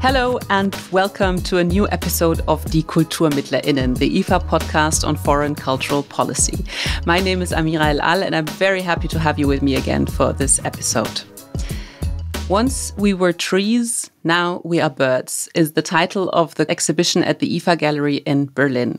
Hello and welcome to a new episode of Die KulturmittlerInnen, the IFA podcast on foreign cultural policy. My name is Amira El Ahl and I'm very happy to have you with me again for this episode. Once We Were Trees, Now We Are Birds is the title of the exhibition at the ifa-Galerie in Berlin.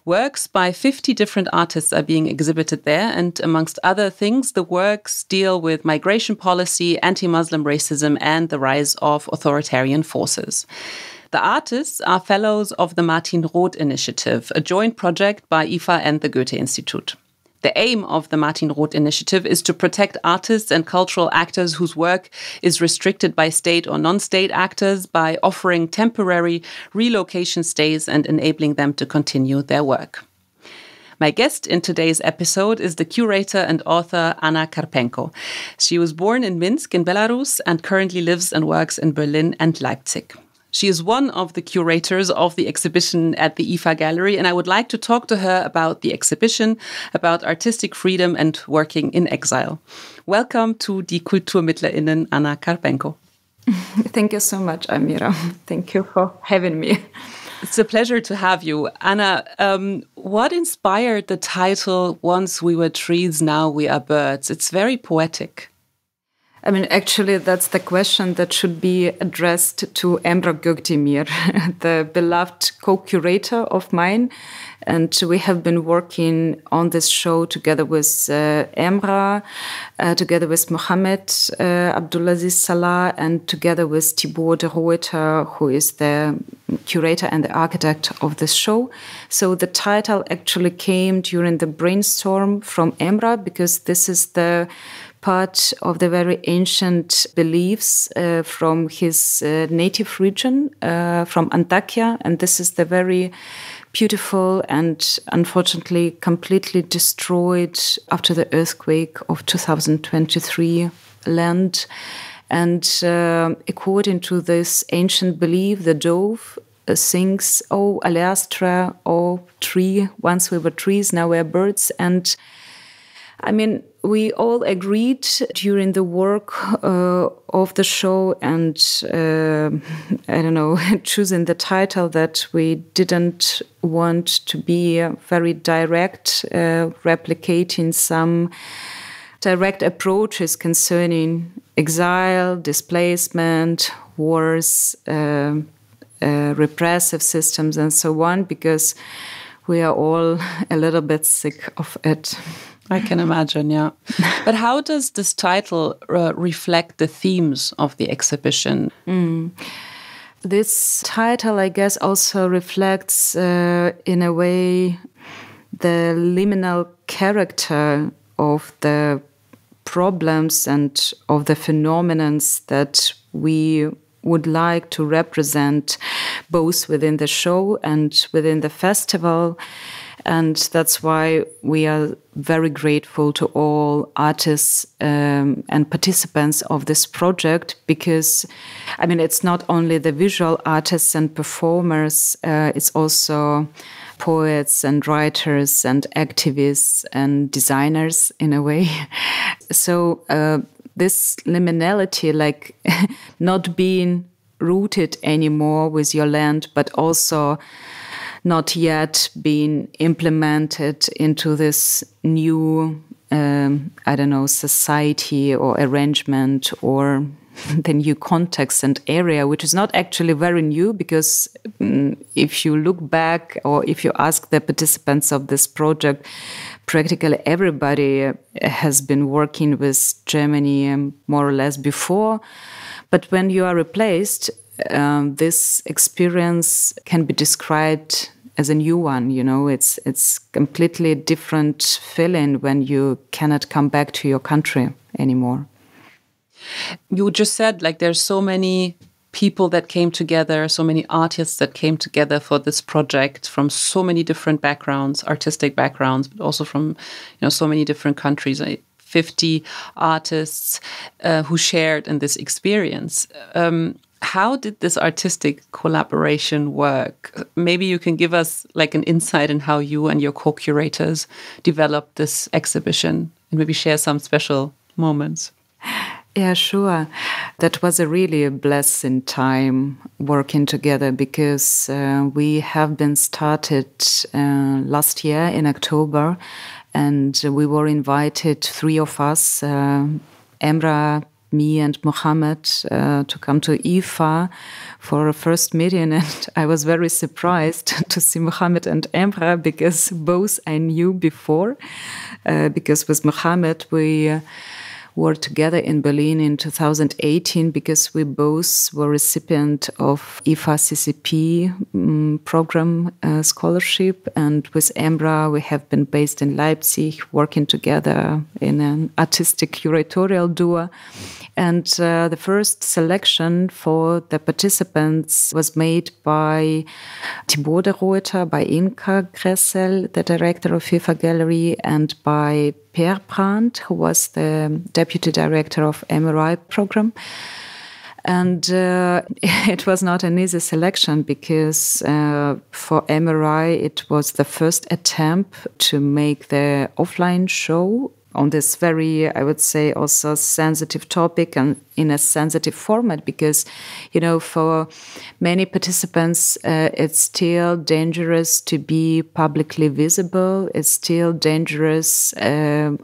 Works by 50 different artists are being exhibited there, and amongst other things, the works deal with migration policy, anti-Muslim racism, and the rise of authoritarian forces. The artists are fellows of the Martin Roth-Initiative, a joint project by IFA and the Goethe-Institut. The aim of the Martin Roth-Initiative is to protect artists and cultural actors whose work is restricted by state or non-state actors by offering temporary relocation stays and enabling them to continue their work. My guest in today's episode is the curator and author Anna Karpenko. She was born in Minsk in Belarus and currently lives and works in Berlin and Leipzig. She is one of the curators of the exhibition at the ifa-Galerie, and I would like to talk to her about the exhibition, about artistic freedom and working in exile. Welcome to Die KulturmittlerInnen, Anna Karpenko. Thank you so much, Amira. Thank you for having me. It's a pleasure to have you. Anna, what inspired the title, Once We Were Trees, Now We Are Birds? It's very poetic. I mean, actually, that's the question that should be addressed to Emrah Gökdemir, the beloved co-curator of mine. And we have been working on this show together with Emrah, together with Mohammed Abdulaziz Salah, and together with Thibaut de Ruyter, who is the curator and the architect of this show. So the title actually came during the brainstorm from Emrah, because this is the part of the very ancient beliefs from his native region, from Antakya. And this is the very beautiful and unfortunately completely destroyed after the earthquake of 2023 land. And according to this ancient belief, the dove sings, "Oh, Alastra, oh, tree, once we were trees, now we're birds." And I mean, we all agreed during the work of the show and, choosing the title that we didn't want to be very direct, replicating some direct approaches concerning exile, displacement, wars, repressive systems, and so on, because we are all a little bit sick of it. I can imagine, yeah. But how does this title reflect the themes of the exhibition? This title, I guess, also reflects, in a way, the liminal character of the problems and of the phenomena that we would like to represent both within the show and within the festival. And that's why we are very grateful to all artists and participants of this project, because, I mean, it's not only the visual artists and performers, it's also poets and writers and activists and designers in a way. So this liminality, like not being rooted anymore with your land, but also not yet being implemented into this new, society or arrangement or the new context and area, which is not actually very new, because if you look back or if you ask the participants of this project, practically everybody has been working with Germany more or less before. But when you are replaced, this experience can be described as a new one. You know, it's completely different feeling when you cannot come back to your country anymore. You just said, like, there's so many people that came together, so many artists that came together for this project from so many different backgrounds, artistic backgrounds, but also from, so many different countries. 50 artists who shared in this experience. How did this artistic collaboration work? Maybe you can give us like an insight in how you and your co-curators developed this exhibition and maybe share some special moments. Yeah, sure. That was a really blessing time working together, because we have been started last year in October, and we were invited, 3 of us, Emra, me and Mohammed, to come to IFA for a first meeting. And I was very surprised to see Mohammed and Emra, because both I knew before. Because with Mohammed, we were together in Berlin in 2018, because we both were recipient of IFA CCP program scholarship. And with Emra, we have been based in Leipzig, working together in an artistic curatorial duo. And the first selection for the participants was made by Thibaut de Ruyter, by Inka Gressel, the director of ifa-Galerie, and by Per Brandt, who was the deputy director of MRI program. And it was not an easy selection, because for MRI, it was the first attempt to make the offline show on this very, I would say, also sensitive topic and in a sensitive format, because, you know, for many participants, it's still dangerous to be publicly visible. It's still dangerous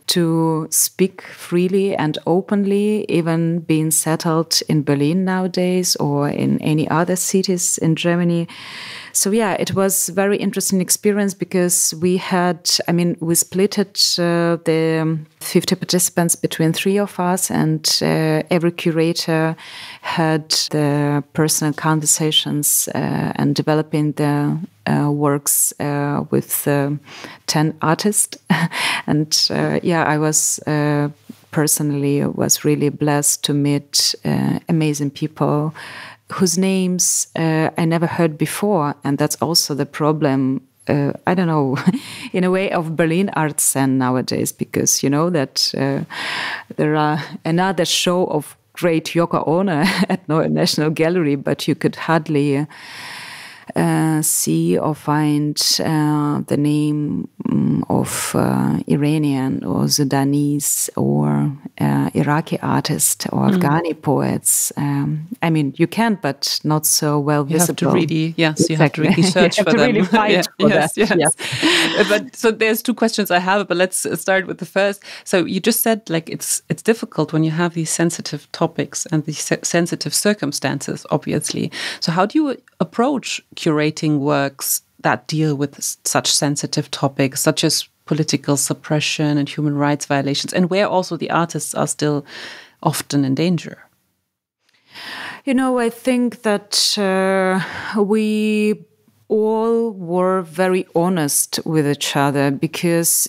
to speak freely and openly, even being settled in Berlin nowadays or in any other cities in Germany. So yeah, it was a very interesting experience, because we split it, the 50 participants between 3 of us, and every curator had the personal conversations and developing the works with 10 artists. And I was personally was really blessed to meet amazing people whose names I never heard before. And that's also the problem, I don't know, in a way, of Berlin art scene nowadays, because you know that there are another show of great Yoko Ono at National Gallery, but you could hardly see or find the name of Iranian or Sudanese or Iraqi artists or Afghani poets. I mean, you can, but not so well visible. You have to really search for them. Really fight for that. Yes. But so there's 2 questions I have, but let's start with the first. So you just said, like, it's difficult when you have these sensitive topics and these sensitive circumstances, obviously. So how do you approach curating works that deal with such sensitive topics, such as political suppression and human rights violations, and where also the artists are still often in danger? You know, I think that we all were very honest with each other, because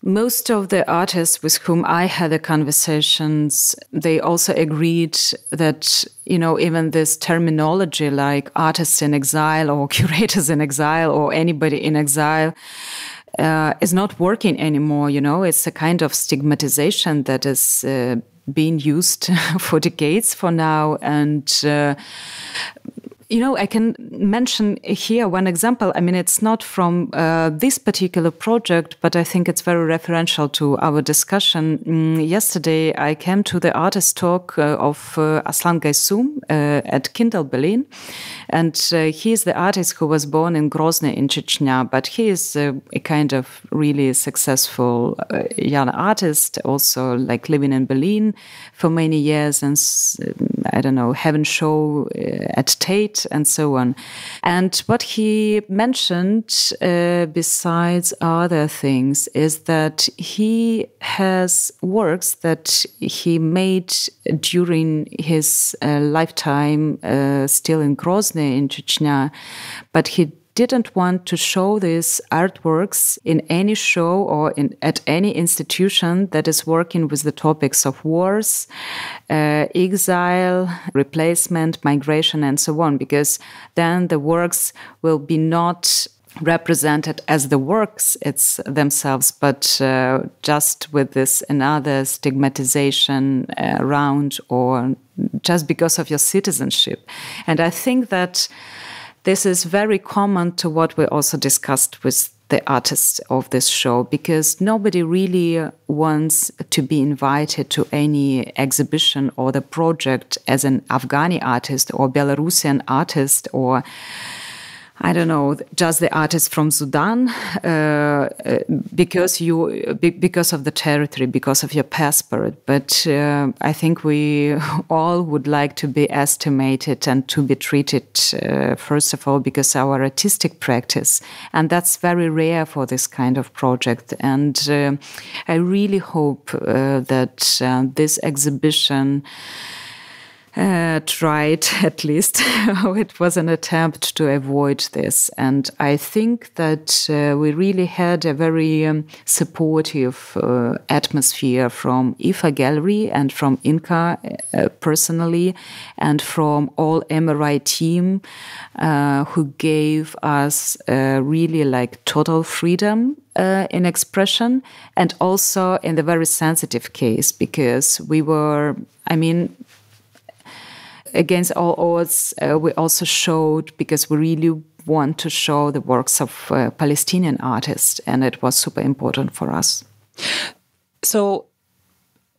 most of the artists with whom I had the conversations, they also agreed that, you know, even this terminology like artists in exile or curators in exile or anybody in exile is not working anymore. You know, it's a kind of stigmatization that is being used for decades for now. And you know, I can mention here one example. I mean, it's not from this particular project, but I think it's very referential to our discussion. Yesterday, I came to the artist talk of Aslan Gaysum at Kindle Berlin. And he is the artist who was born in Grozny in Chechnya, but he is a kind of really successful young artist, also like living in Berlin for many years and, I don't know, having show at Tate and so on. And what he mentioned, besides other things, is that he has works that he made during his lifetime, still in Grozny in Chechnya, but he didn't want to show these artworks in any show or at any institution that is working with the topics of wars, exile, replacement, migration, and so on, because then the works will be not represented as the works themselves, but just with this another stigmatization around, or just because of your citizenship. And I think that this is very common to what we also discussed with the artists of this show, because nobody really wants to be invited to any exhibition or the project as an Afghani artist or Belarusian artist or I don't know, just the artist from Sudan, because of the territory, because of your passport. But I think we all would like to be estimated and to be treated, first of all, because our artistic practice, and that's very rare for this kind of project. And I really hope that this exhibition tried, at least, it was an attempt to avoid this. And I think that we really had a very supportive atmosphere from ifa-Galerie and from Inka personally, and from all MRI team who gave us really like total freedom in expression, and also in the very sensitive case, because we were, against all odds, we also showed, because we really want to show the works of Palestinian artists, and it was super important for us. So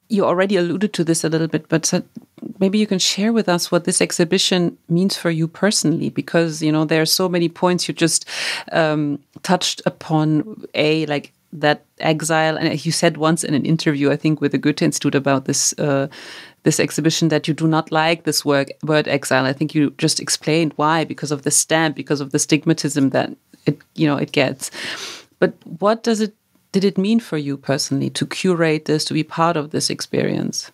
you already alluded to this a little bit, but maybe you can share with us what this exhibition means for you personally, because, there are so many points you just touched upon, like that exile. And you said once in an interview, I think with the Goethe-Institut about this exhibition, that you do not like this word exile. I think you just explained why, because of the stamp, because of the stigmatism that it gets. But what did it mean for you personally to curate this, to be part of this experience?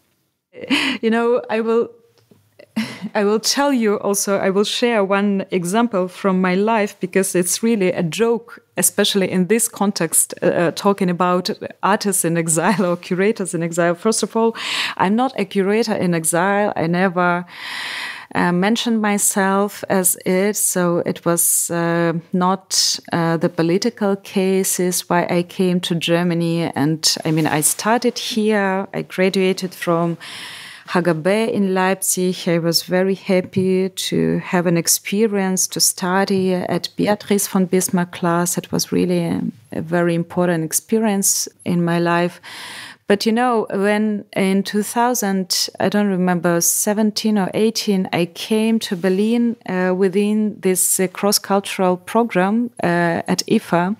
I will tell you also, I will share one example from my life, because it's really a joke, especially in this context, talking about artists in exile or curators in exile. First of all, I'm not a curator in exile. I never mentioned myself as it, so it was not the political cases why I came to Germany. And I started here, I graduated from HGB in Leipzig. I was very happy to have an experience to study at Beatrice von Bismarck class. It was really a very important experience in my life. But when in 2000, I don't remember, 17 or 18, I came to Berlin within this cross-cultural program at IFA.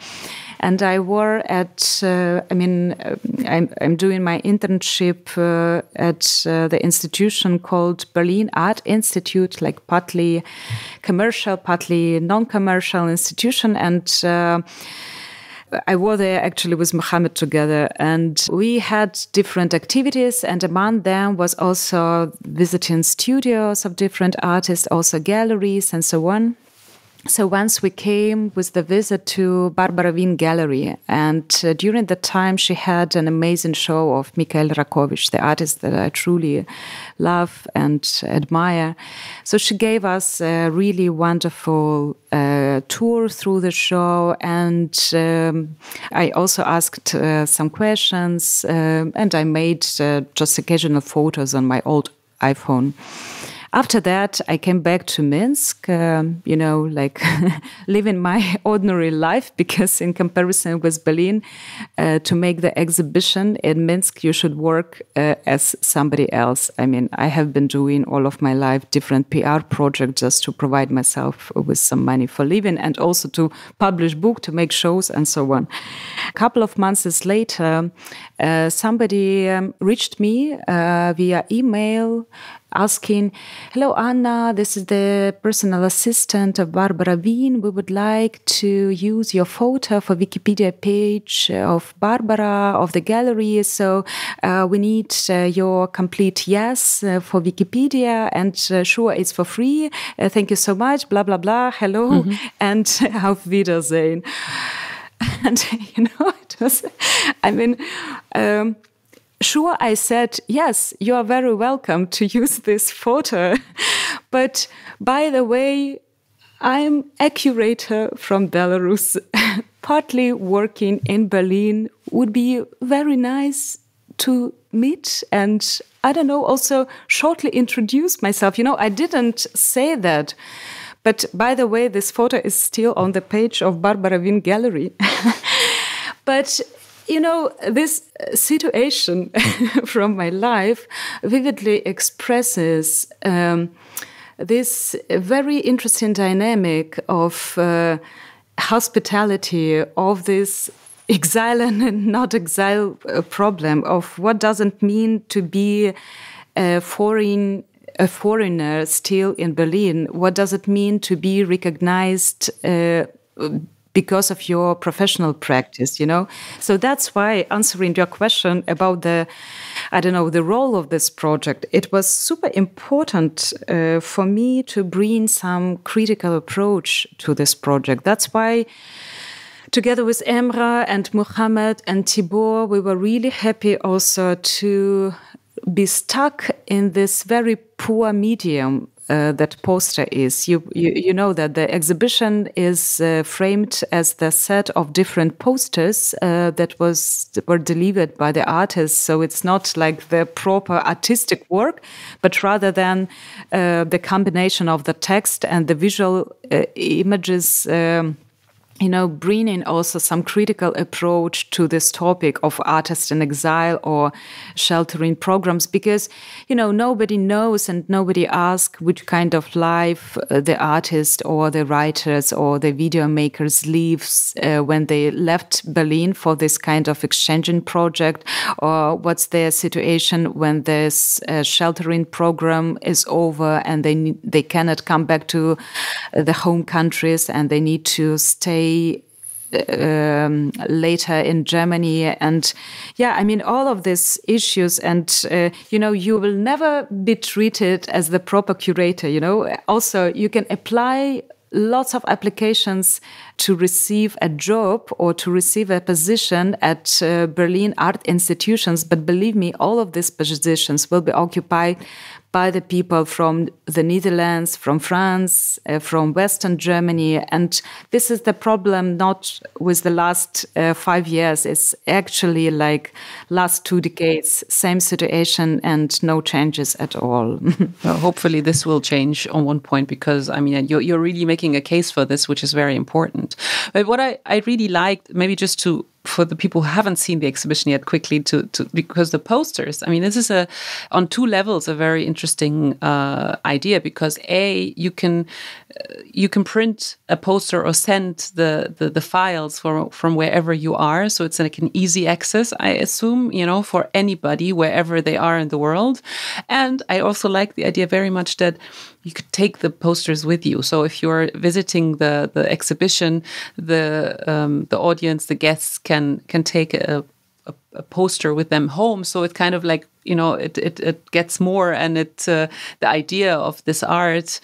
And I were at, I'm doing my internship at the institution called Berlin Art Institute, like partly commercial, partly non-commercial institution. And I was there actually with Mohammed together, and we had different activities, and among them was also visiting studios of different artists, also galleries and so on. So once we came with the visit to Barbara Wien Gallery, and during the time she had an amazing show of Mikhail Rakovich, the artist that I truly love and admire. So she gave us a really wonderful tour through the show, and I also asked some questions, and I made just occasional photos on my old iPhone. After that, I came back to Minsk, living my ordinary life, because in comparison with Berlin, to make the exhibition in Minsk, you should work as somebody else. I have been doing all of my life different PR projects just to provide myself with some money for living, and also to publish books, to make shows, and so on. A couple of months later, somebody reached me via email, asking, "Hello, Anna, this is the personal assistant of Barbara Wien. We would like to use your photo for Wikipedia page of Barbara, of the gallery. So we need your complete yes for Wikipedia, and sure, it's for free. Thank you so much, blah, blah, blah, hello, and auf Wiedersehen." And, it was, sure, I said, yes, you are very welcome to use this photo. But by the way, I'm a curator from Belarus, partly working in Berlin. Would be very nice to meet and, I don't know, also shortly introduce myself. I didn't say that, But by the way, this photo is still on the page of Barbara Wien Gallery. But, this situation from my life vividly expresses this very interesting dynamic of hospitality, of this exile and not exile problem, of what does it mean to be a foreigner still in Berlin. What does it mean to be recognized because of your professional practice, So that's why, answering your question about the role of this project, it was super important for me to bring some critical approach to this project. That's why, together with Emra and Muhammad and Tibor, we were really happy also to be stuck in this very poor medium that poster is. You know that the exhibition is framed as the set of different posters that were delivered by the artists. So it's not like the proper artistic work, but rather than the combination of the text and the visual images. Bringing also some critical approach to this topic of artists in exile or sheltering programs, because, nobody knows and nobody asks which kind of life the artist or the writers or the video makers lives when they left Berlin for this kind of exchanging project, or what's their situation when this sheltering program is over and they cannot come back to the home countries and they need to stay later in Germany. And all of these issues, and you will never be treated as the proper curator. Also you can apply lots of applications to receive a job or to receive a position at Berlin art institutions, but believe me, all of these positions will be occupied by the people from the Netherlands, from France, from Western Germany. And this is the problem not with the last 5 years. It's actually like last 2 decades, same situation and no changes at all. Well, hopefully this will change on one point, because, you're really making a case for this, which is very important. But what I really liked, maybe just for the people who haven't seen the exhibition yet, quickly because the posters, this is on 2 levels a very interesting idea, because you can print a poster or send the files from wherever you are, so it's like an easy access, I assume, for anybody wherever they are in the world. And I also like the idea very much that you could take the posters with you. So if you're visiting the exhibition, the audience, the guests can take a poster with them home. So it kind of like, it gets more, and the idea of this art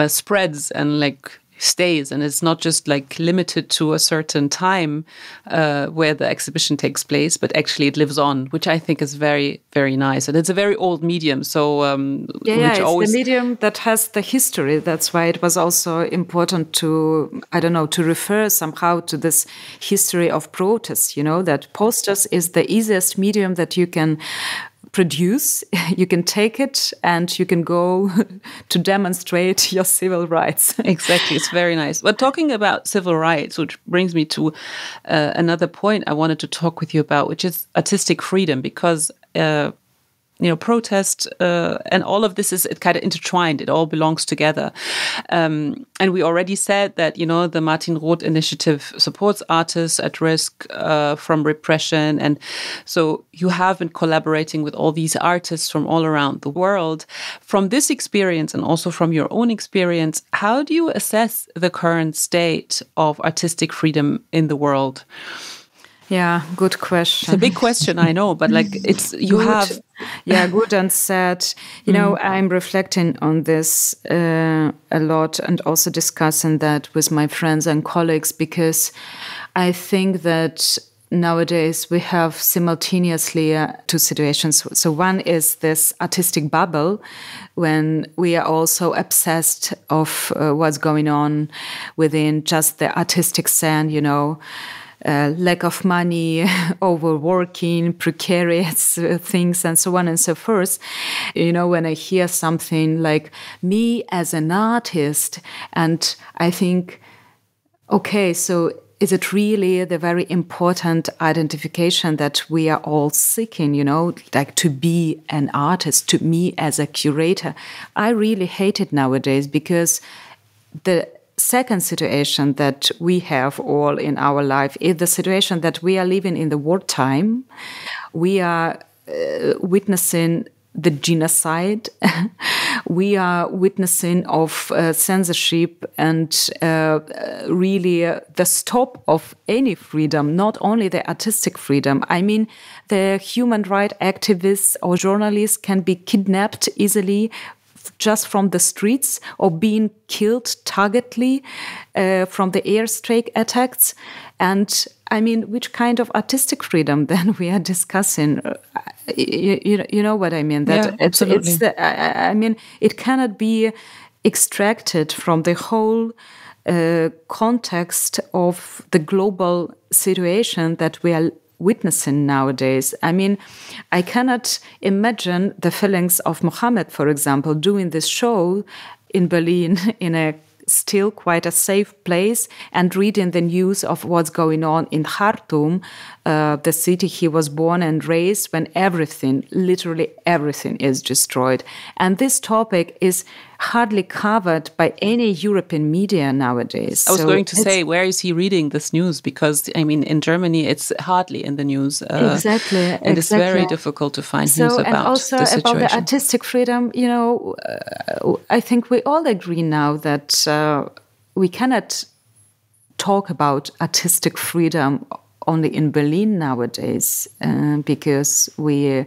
spreads and like stays, and it's not just like limited to a certain time where the exhibition takes place, but actually it lives on, which I think is very, very nice. And it's a very old medium, so it's the medium that has the history. That's why it was also important to refer somehow to this history of protest. That posters is the easiest medium that you can produce. You can take it and you can go to demonstrate your civil rights. Exactly. It's very nice. But talking about civil rights, which brings me to another point I wanted to talk with you about, which is artistic freedom, because protest and all of this is kind of intertwined. It all belongs together. And we already said that, the Martin Roth-Initiative supports artists at risk from repression. And so you have been collaborating with all these artists from all around the world. From this experience and also from your own experience, how do you assess the current state of artistic freedom in the world? Yeah, good question. It's a big question, I know, but good and sad. I'm reflecting on this a lot, and also discussing that with my friends and colleagues, because I think that nowadays we have simultaneously 2 situations. So one is this artistic bubble, when we are also obsessed of what's going on within just the artistic scene, lack of money, overworking, precarious things, and so on and so forth. When I hear something like me as an artist, and I think, okay, so is it really the very important identification that we are all seeking, like to be an artist, to me as a curator? I really hate it nowadays, because the second situation that we have all in our life is the situation that we are living in the wartime. We are witnessing the genocide. We are witnessing of censorship and really the stop of any freedom, not only the artistic freedom. I mean, the human rights activists or journalists can be kidnapped easily just from the streets, or being killed targetedly from the airstrike attacks. And I mean, which kind of artistic freedom then we are discussing? You know what I mean? That yeah, absolutely. I mean, it cannot be extracted from the whole context of the global situation that we are witnessing nowadays. I mean, I cannot imagine the feelings of Mohammed, for example, doing this show in Berlin in a still quite a safe place and reading the news of what's going on in Khartoum, the city he was born and raised, when everything, literally everything, is destroyed. And this topic is hardly covered by any European media nowadays. I was going to say, where is he reading this news? Because, I mean, in Germany, it's hardly in the news. Exactly. And it's very difficult to find news about and also the situation. About the artistic freedom, I think we all agree now that we cannot talk about artistic freedom only in Berlin nowadays, because we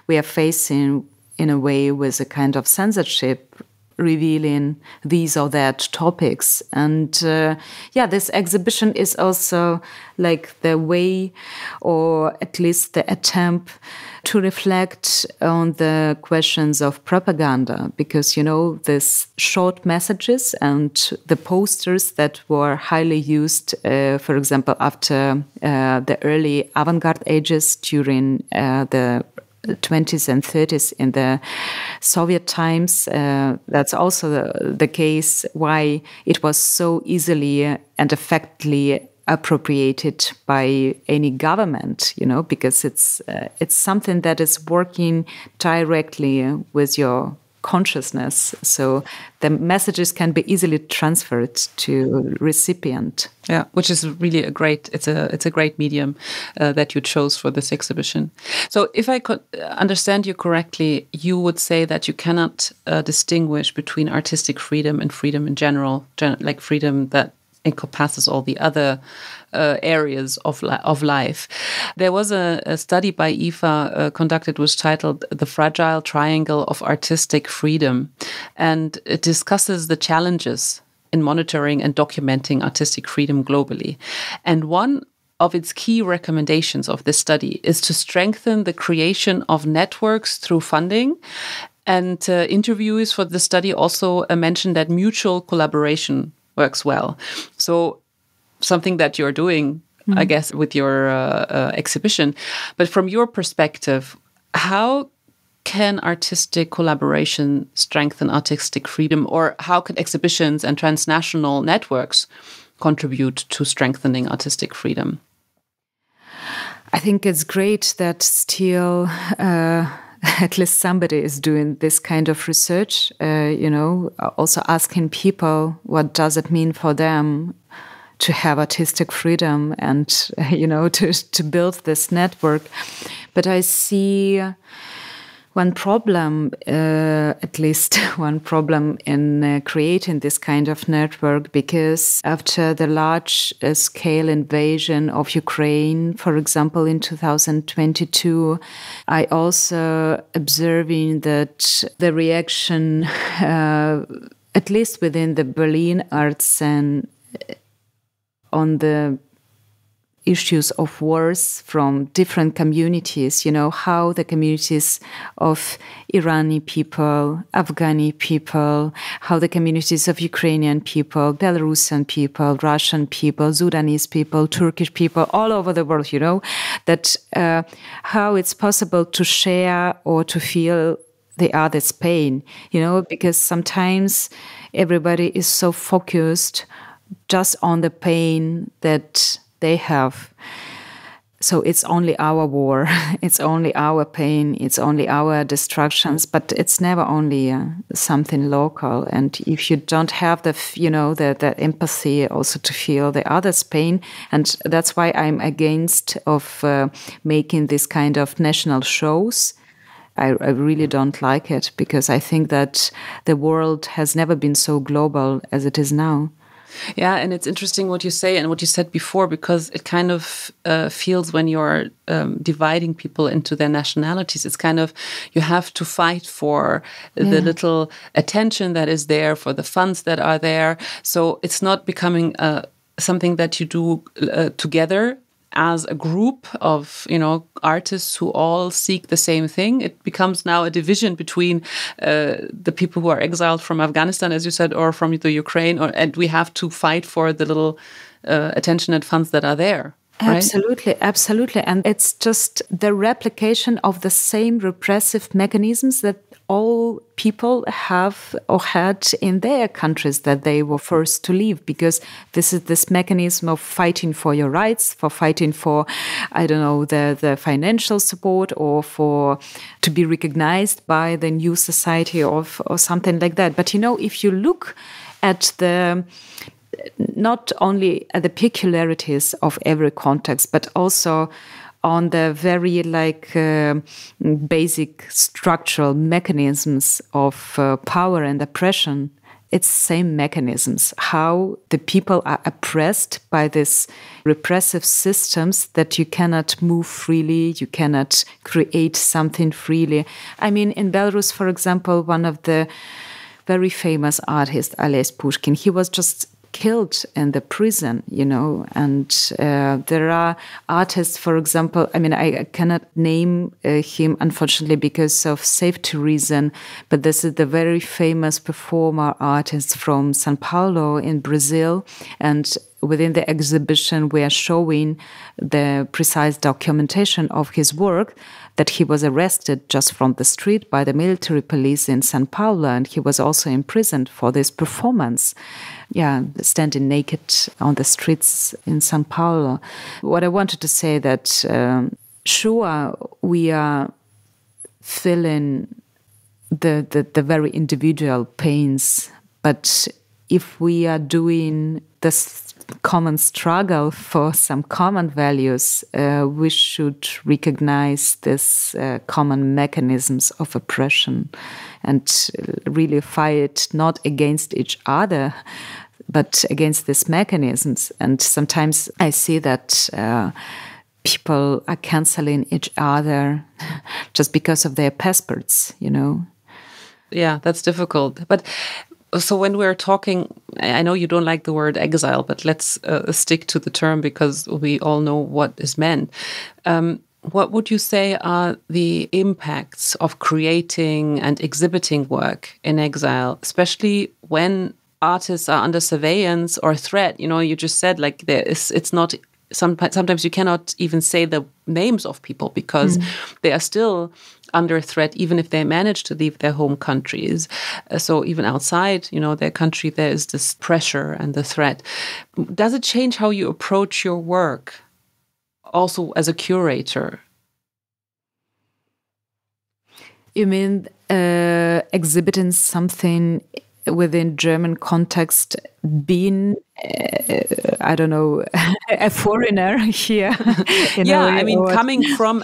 are facing, in a way, with a kind of censorship revealing these or that topics. And this exhibition is also like the way, or at least the attempt, to reflect on the questions of propaganda, because, these short messages and the posters that were highly used, for example, after the early avant-garde ages during the 20s and 30s in the Soviet times. That's also the case why it was so easily and effectively appropriated by any government, because it's something that is working directly with your consciousness. So the messages can be easily transferred to recipient. Yeah, which is really it's a great medium that you chose for this exhibition. So if I could understand you correctly, you would say that you cannot distinguish between artistic freedom and freedom in general, like freedom that encompasses all the other areas of life. There was a study by IFA conducted, was titled "The Fragile Triangle of Artistic Freedom," and it discusses the challenges in monitoring and documenting artistic freedom globally. And one of its key recommendations of this study is to strengthen the creation of networks through funding. And interviewees for the study also mentioned that mutual collaboration works well. So something that you're doing, I guess, with your exhibition. But from your perspective, how can artistic collaboration strengthen artistic freedom, or how can exhibitions and transnational networks contribute to strengthening artistic freedom? I think it's great that still at least somebody is doing this kind of research, also asking people what does it mean for them to have artistic freedom and, to build this network. But I see one problem, at least one problem in creating this kind of network, because after the large-scale invasion of Ukraine, for example, in 2022, I also observing that the reaction, at least within the Berlin art scene, on the issues of wars from different communities, how the communities of Irani people, Afghani people, how the communities of Ukrainian people, Belarusian people, Russian people, Sudanese people, Turkish people, all over the world, that how it's possible to share or to feel the other's pain, because sometimes everybody is so focused just on the pain that they have. So it's only our war, it's only our pain, it's only our destructions, but it's never only something local. And if you don't have the empathy also to feel the other's pain, and that's why I'm against of making this kind of national shows. I really don't like it, because I think that the world has never been so global as it is now. Yeah, and it's interesting what you say and what you said before, because it kind of feels when you're dividing people into their nationalities, it's kind of, you have to fight for the little attention that is there, for the funds that are there. So it's not becoming something that you do together as a group of, artists who all seek the same thing. It becomes now a division between the people who are exiled from Afghanistan, as you said, or from the Ukraine, and we have to fight for the little attention and funds that are there. Right? Absolutely. And it's just the replication of the same repressive mechanisms that all people have or had in their countries that they were forced to leave, because this is this mechanism of fighting for your rights, for fighting for, the financial support, or for to be recognized by the new society or something like that. But, if you look at not only at the peculiarities of every context, but also on the very basic structural mechanisms of power and oppression, it's same mechanisms, how the people are oppressed by these repressive systems, that you cannot move freely, you cannot create something freely. I mean, in Belarus, for example, one of the very famous artists, Ales Pushkin, he was just killed in the prison, and there are artists, for example, I cannot name him, unfortunately, because of safety reason, but this is the very famous performer artist from São Paulo in Brazil, and within the exhibition we are showing the precise documentation of his work, that he was arrested just from the street by the military police in São Paulo, and he was also imprisoned for this performance. Yeah, standing naked on the streets in São Paulo. What I wanted to say that, sure, we are feeling the very individual pains, but if we are doing this common struggle for some common values, we should recognize this common mechanisms of oppression and really fight not against each other, but against these mechanisms. And sometimes I see that people are canceling each other just because of their passports, Yeah, that's difficult. But so when we're talking, I know you don't like the word exile, but let's stick to the term because we all know what is meant. What would you say are the impacts of creating and exhibiting work in exile, especially when artists are under surveillance or threat? You just said it's not. Sometimes you cannot even say the names of people because they are still under threat, even if they manage to leave their home countries. So even outside, their country, there is this pressure and the threat. Does it change how you approach your work, also as a curator? You mean exhibiting something within German context, being, a foreigner here? Coming from,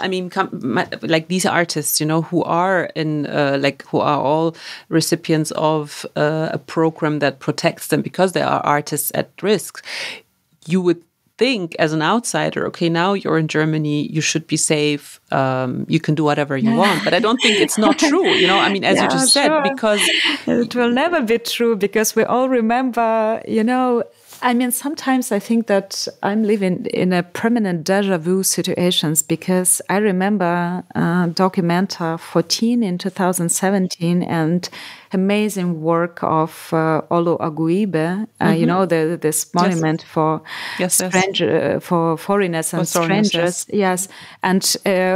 like these artists, who are who are all recipients of a program that protects them because they are artists at risk. You would think as an outsider, okay, now you're in Germany, you should be safe, you can do whatever you want. But I don't think it's not true, as you just said, because it will never be true, because we all remember, I mean, sometimes I think that I'm living in a permanent deja vu situations, because I remember Documenta 14 in 2017 and amazing work of Olo Aguibe, you know, this monument for for foreigners and strangers. Yes. And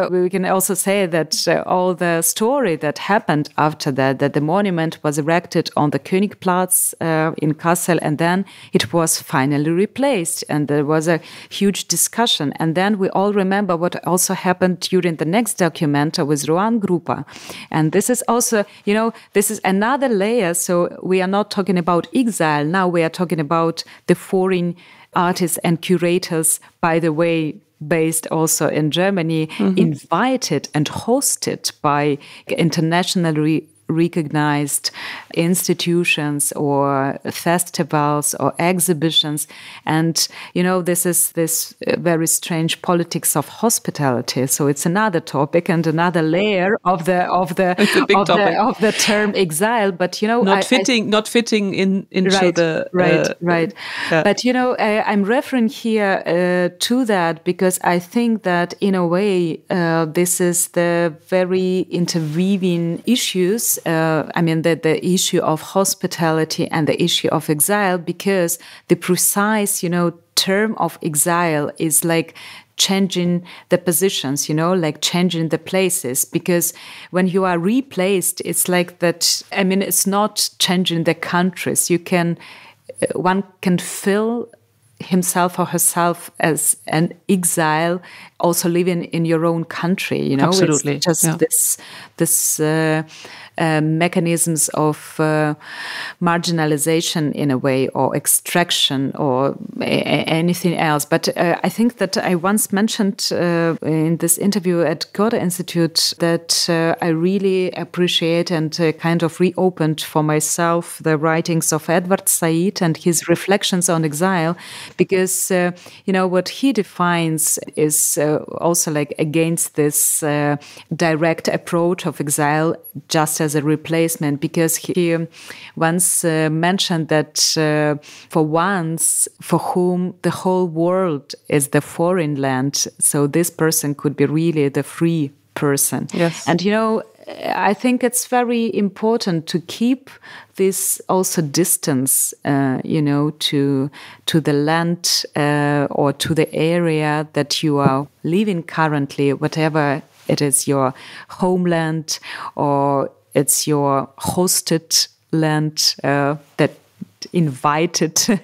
we can also say that all the story that happened after that the monument was erected on the Königplatz in Kassel, and then it was finally replaced, and there was a huge discussion. And then we all remember what also happened during the next Documenta with Rohan Grupa. And this is also, you know, this is another layer. So we are not talking about exile. Now we are talking about the foreign artists and curators, by the way, based also in Germany, invited and hosted by internationally recognized institutions or festivals or exhibitions. And, you know, this is this very strange politics of hospitality. So it's another topic and another layer of the term exile. But, you know, not fitting into right. Yeah. But, you know, I'm referring here to that because I think that in a way, this is the very interweaving issues. I mean, the issue of hospitality and the issue of exile, because the precise, you know, term of exile is like changing the positions, you know, like changing the places. Because when you are replaced, it's like that. I mean, it's not changing the countries. One can feel himself or herself as an exile, also living in your own country. You know, absolutely. It's just this mechanisms of marginalization in a way, or extraction, or anything else. But I think that I once mentioned in this interview at Goethe-Institut that I really appreciate and kind of reopened for myself the writings of Edward Said and his reflections on exile, because you know, what he defines is also like against this direct approach of exile just as a replacement, because he once mentioned that for once, for whom the whole world is the foreign land, so this person could be really the free person. Yes. And, you know, I think it's very important to keep this also distance, you know, to the land or to the area that you are living currently, whatever it is, your homeland or it's your hosted land that invited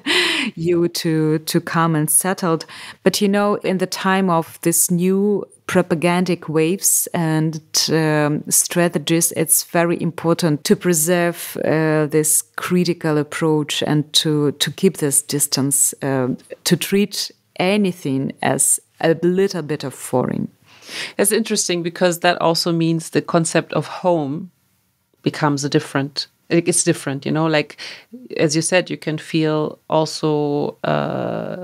you to come and settled. But, you know, in the time of this new propagandic waves and strategies, it's very important to preserve this critical approach and to keep this distance, to treat anything as a little bit of foreign. That's interesting, because that also means the concept of home becomes it's different, you know, like, as you said, you can feel also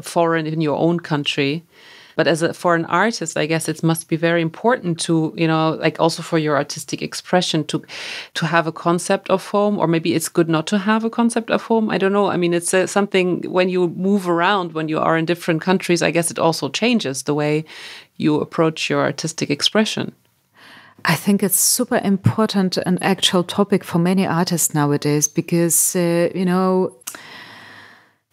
foreign in your own country. But as a foreign artist, I guess it must be very important to, you know, like also for your artistic expression to have a concept of home, or maybe it's good not to have a concept of home. I don't know. I mean, it's something when you move around, when you are in different countries, I guess it also changes the way you approach your artistic expression. I think it's super important, an actual topic for many artists nowadays, because, you know,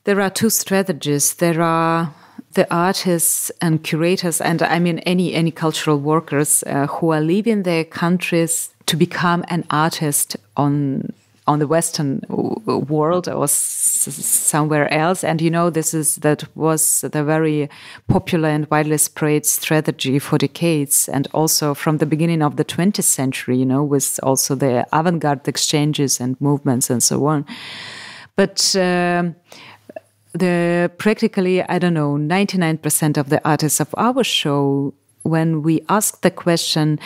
there are two strategies. There are the artists and curators, and I mean any cultural workers who are leaving their countries to become an artist on the Western world or somewhere else. And, you know, that was the very popular and widely spread strategy for decades, and also from the beginning of the 20th century, you know, with also the avant-garde exchanges and movements and so on. But practically, I don't know, 99% of the artists of our show, when we ask the question,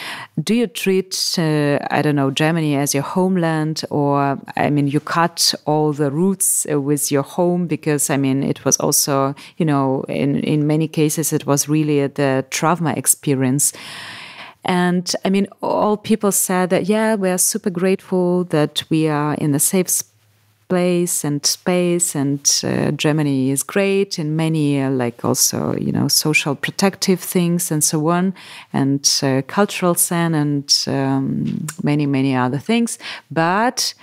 do you treat, I don't know, Germany as your homeland, or, I mean, you cut all the roots with your home, because, I mean, it was also, you know, in many cases, it was really the trauma experience. And, I mean, all people said that, yeah, we are super grateful that we are in a safe place and space, and Germany is great in many, like also, social protective things and so on, and cultural scene and many, many other things. But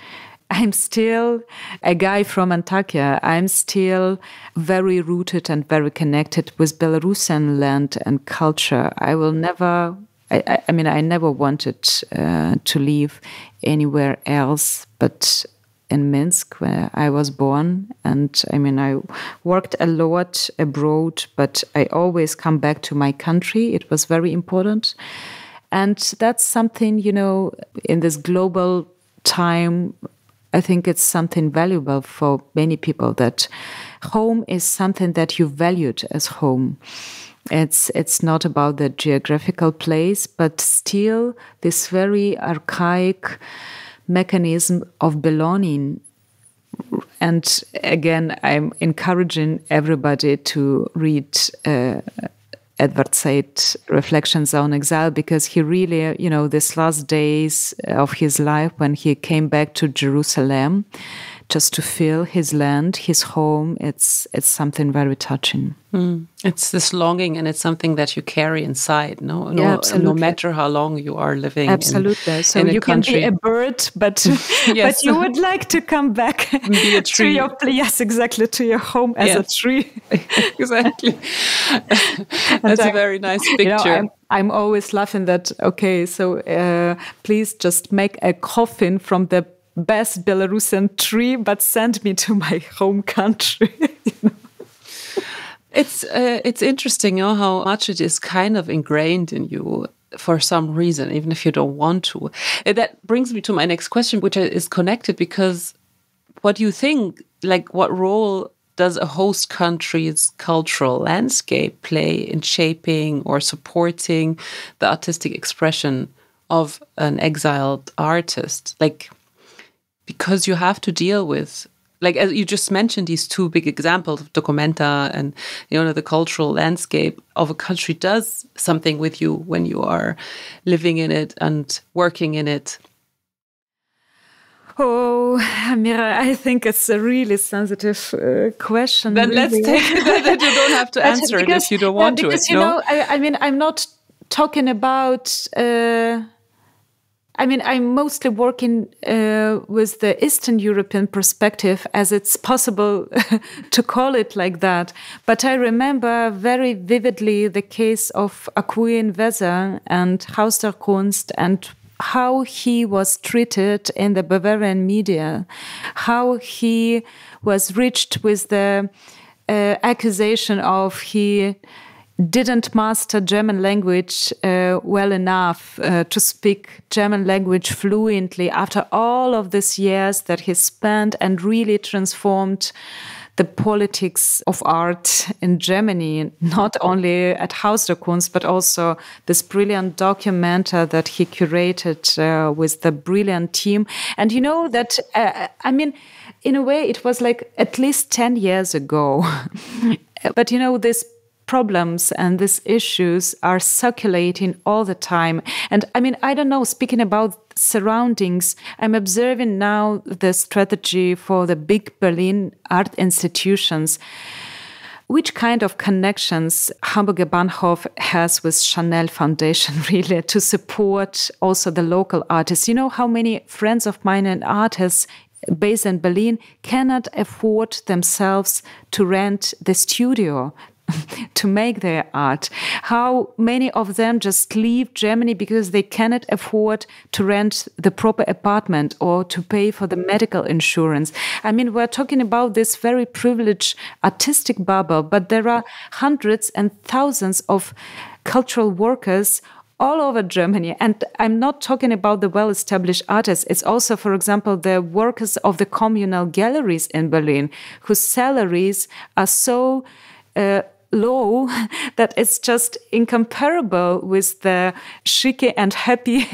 I'm still a guy from Antakya. I'm still very rooted and very connected with Belarusian land and culture. I will never, I never wanted to live anywhere else but in Minsk, where I was born. And I worked a lot abroad, but I always come back to my country. It was very important. And that's something, in this global time, I think it's something valuable for many people, that home is something that you valued as home. It's not about the geographical place, but still this very archaic mechanism of belonging. And again, I'm encouraging everybody to read Edward Said Reflections on Exile, because he really, these last days of his life, when he came back to Jerusalem just to feel his land, his home, it's something very touching. It's this longing, and it's something that you carry inside, no matter how long you are living. Absolutely. So you can be a bird, but but you would like to come back be a tree. To your home as a tree. Exactly. That's a very nice picture. I'm always laughing that, okay, so please just make a coffin from the best Belarusian tree, but send me to my home country. It's interesting, how much it is kind of ingrained in you for some reason, even if you don't want to. That brings me to my next question, which is connected, because what do you think, like what role does a host country's cultural landscape play in shaping or supporting the artistic expression of an exiled artist? Because you have to deal with, as you just mentioned, these two big examples of Documenta and, the cultural landscape of a country does something with you when you are living in it and working in it. Oh, Amira, I think it's a really sensitive question. Then let's take it that you don't have to answer it if you don't want to. I'm not talking about... I'm mostly working with the Eastern European perspective, as it's possible to call it like that. But I remember very vividly the case of Akuin Weser and Haus der Kunst, and how he was treated in the Bavarian media, how he was reached with the accusation of he didn't master German language well enough to speak German language fluently after all of these years that he spent and really transformed the politics of art in Germany, not only at Haus der Kunst, but also this brilliant documenter that he curated with the brilliant team. And that, in a way, it was like at least 10 years ago. But, this problems and these issues are circulating all the time. And I don't know, speaking about surroundings, I'm observing now the strategy for the big Berlin art institutions. Which kind of connections Hamburger Bahnhof has with Chanel Foundation, really, to support also the local artists? You know how many friends of mine and artists based in Berlin cannot afford themselves to rent the studio to make their art. How many of them just leave Germany because they cannot afford to rent the proper apartment or to pay for the medical insurance. We're talking about this very privileged artistic bubble, but there are hundreds and thousands of cultural workers all over Germany. And I'm not talking about the well-established artists. It's also, for example, the workers of the communal galleries in Berlin, whose salaries are so low that it's just incomparable with the chic and happy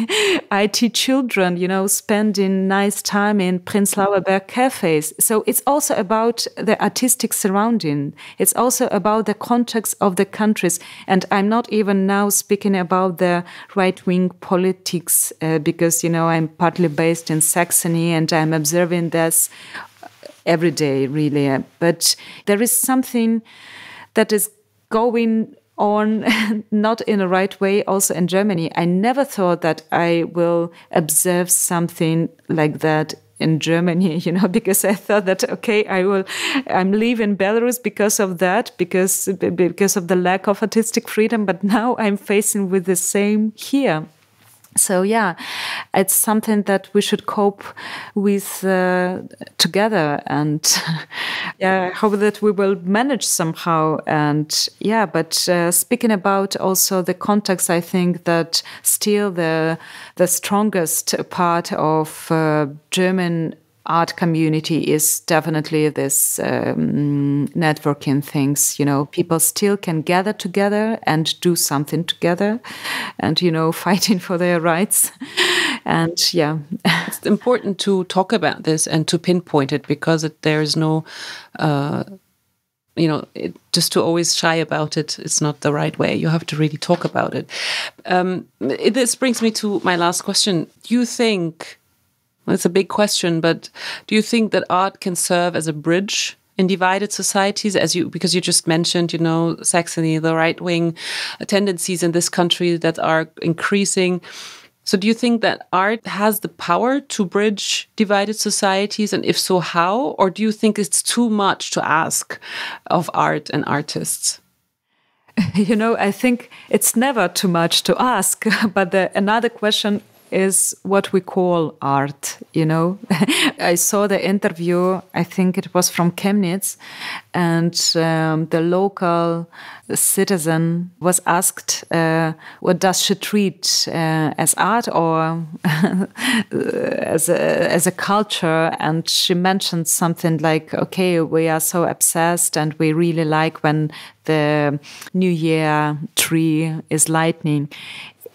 IT children, spending nice time in Prenzlauer Berg cafes. So it's also about the artistic surrounding. It's also about the context of the countries. And I'm not even now speaking about the right-wing politics because, I'm partly based in Saxony and I'm observing this every day, really. But there is something that is going on not in the right way also in Germany. I never thought that I will observe something like that in Germany, because I thought that, okay, I'm leaving Belarus because of that, because of the lack of artistic freedom, but now I'm facing with the same here. So yeah, it's something that we should cope with together, and I hope that we will manage somehow. And but speaking about also the context, I think that still the strongest part of German art community is definitely this networking things. People still can gather together and do something together, and fighting for their rights. And it's important to talk about this and to pinpoint it, because there is no just to always shy about it, it's not the right way. You have to really talk about it. This brings me to my last question. Do you think, it's a big question, but do you think that art can serve as a bridge in divided societies, because you just mentioned, Saxony, the right-wing tendencies in this country that are increasing? So do you think that art has the power to bridge divided societies? And if so, how? Or do you think it's too much to ask of art and artists? I think it's never too much to ask. But another question is what we call art, I saw the interview, I think it was from Chemnitz, and the local citizen was asked, what does she treat as art or as a culture? And she mentioned something like, okay, we are so obsessed and we really like when the New Year tree is lightning.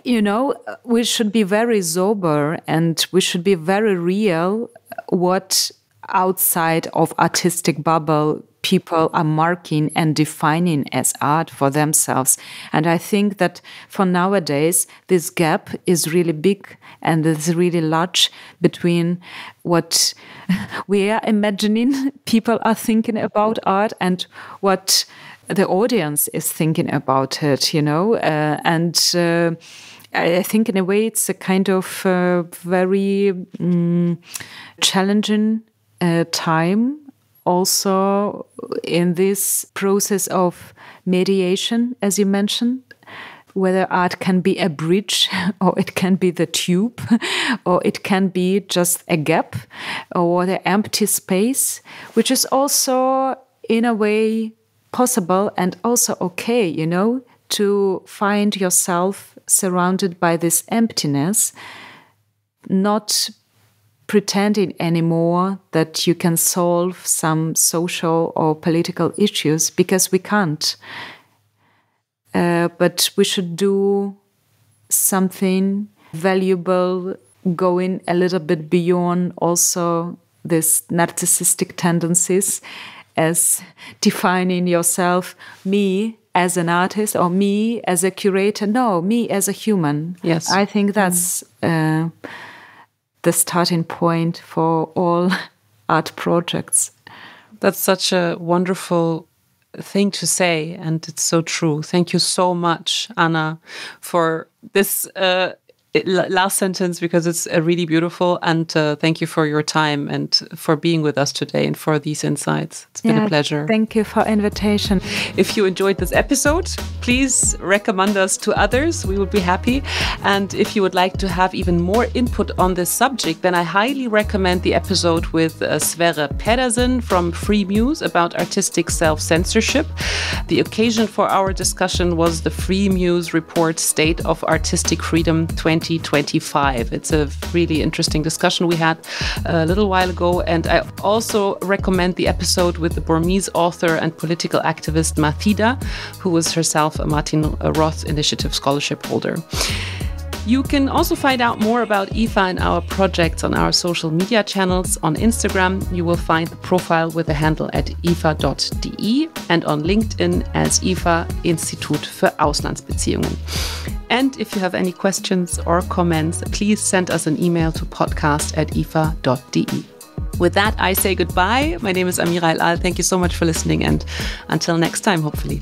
We should be very sober and we should be very real what outside of artistic bubble people are marking and defining as art for themselves. And I think that for nowadays, this gap is really big and is really large between what we are imagining people are thinking about art and what the audience is thinking about it, I think in a way it's a kind of very challenging time also in this process of mediation, as you mentioned, whether art can be a bridge or it can be the tube or it can be just a gap or the empty space, which is also in a way possible and also okay, to find yourself surrounded by this emptiness, not pretending anymore that you can solve some social or political issues, because we can't. But we should do something valuable, going a little bit beyond also this narcissistic tendencies, as defining yourself, me as an artist or me as a curator. No, me as a human. Yes. I think that's the starting point for all art projects. That's such a wonderful thing to say, and it's so true. Thank you so much, Anna, for this last sentence, because it's really beautiful, and thank you for your time and for being with us today and for these insights. It's been a pleasure. Thank you for invitation. If you enjoyed this episode, please recommend us to others. We would be happy. And if you would like to have even more input on this subject, then I highly recommend the episode with Sverre Pedersen from Free Muse about artistic self-censorship. The occasion for our discussion was the Free Muse report State of Artistic Freedom 2025. It's a really interesting discussion we had a little while ago. And I also recommend the episode with the Burmese author and political activist Mathida, who was herself a Martin Roth-Initiative scholarship holder. You can also find out more about IFA and our projects on our social media channels. On Instagram, you will find the profile with the handle at ifa.de and on LinkedIn as ifa-Institut für Auslandsbeziehungen. And if you have any questions or comments, please send us an email to podcast@ifa.de. With that, I say goodbye. My name is Amira El Ahl. Thank you so much for listening, and until next time, hopefully.